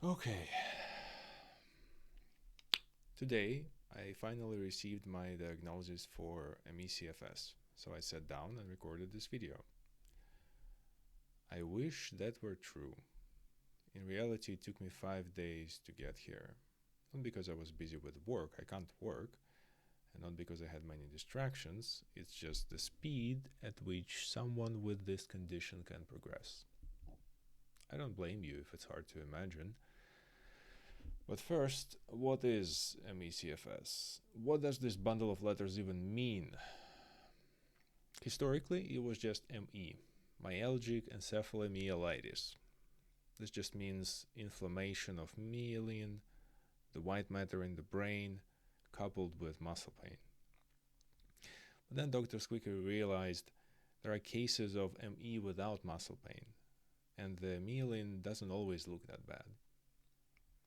Okay, today I finally received my diagnosis for ME/CFS, so I sat down and recorded this video. I wish that were true. In reality, it took me 5 days to get here. Not because I was busy with work, I can't work, and not because I had many distractions, it's just the speed at which someone with this condition can progress. I don't blame you if it's hard to imagine. But first, what is ME/CFS? What does this bundle of letters even mean? Historically, it was just ME, myalgic encephalomyelitis. This just means inflammation of myelin, the white matter in the brain, coupled with muscle pain. But then doctors quickly realized there are cases of ME without muscle pain, and the myelin doesn't always look that bad.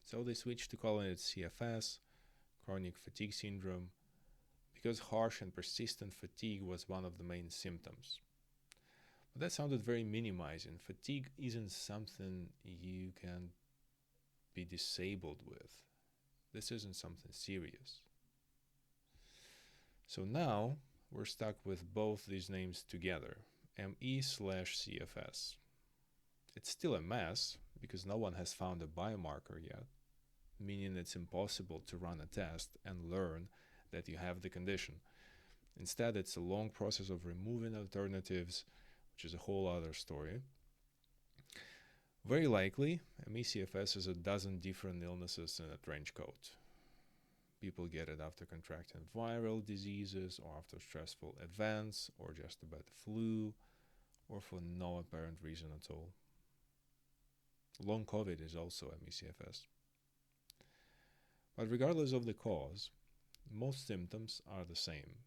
So they switched to calling it CFS, chronic fatigue syndrome, because harsh and persistent fatigue was one of the main symptoms. But that sounded very minimizing. Fatigue isn't something you can be disabled with. This isn't something serious. So now we're stuck with both these names together, ME/CFS. It's still a mess because no one has found a biomarker yet, meaning it's impossible to run a test and learn that you have the condition. Instead, it's a long process of removing alternatives, which is a whole other story. Very likely, ME/CFS is a dozen different illnesses in a trench coat. People get it after contracting viral diseases, or after stressful events, or just a bad flu, or for no apparent reason at all. Long COVID is also ME/CFS. But regardless of the cause, most symptoms are the same.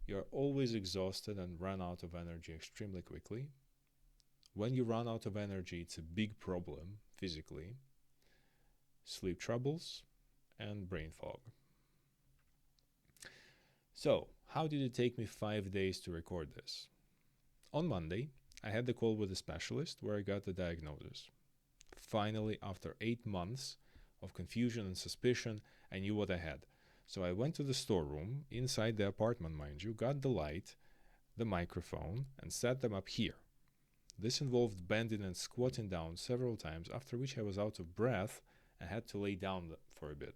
You are always exhausted and run out of energy extremely quickly. When you run out of energy, it's a big problem physically. Sleep troubles and brain fog. So, how did it take me 5 days to record this? On Monday, I had the call with a specialist where I got the diagnosis. Finally, after 8 months of confusion and suspicion, I knew what I had. So I went to the storeroom, inside the apartment mind you, got the light, the microphone, and set them up here. This involved bending and squatting down several times, after which I was out of breath and had to lay down for a bit.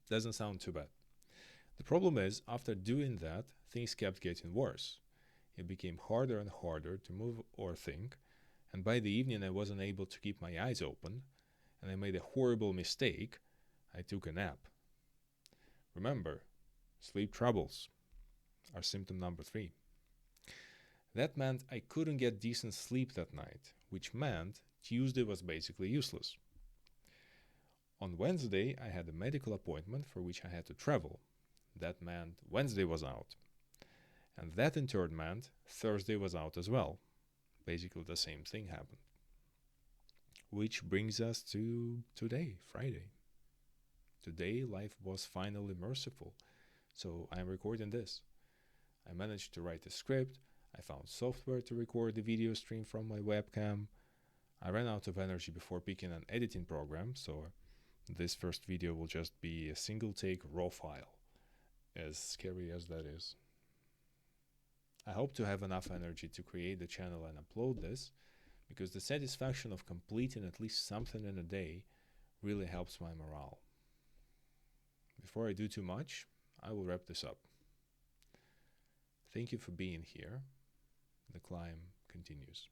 Doesn't sound too bad. The problem is, after doing that, things kept getting worse. It became harder and harder to move or think, and by the evening I wasn't able to keep my eyes open, and I made a horrible mistake. I took a nap. Remember, sleep troubles are symptom number 3. That meant I couldn't get decent sleep that night, which meant Tuesday was basically useless. On Wednesday, I had a medical appointment for which I had to travel. That meant Wednesday was out. And that in turn meant Thursday was out as well. Basically the same thing happened. Which brings us to today, Friday. Today, life was finally merciful, so I'm recording this. I managed to write a script, I found software to record the video stream from my webcam. I ran out of energy before picking an editing program, so this first video will just be a single take raw file, as scary as that is. I hope to have enough energy to create the channel and upload this, because the satisfaction of completing at least something in a day really helps my morale. Before I do too much, I will wrap this up. Thank you for being here. The climb continues.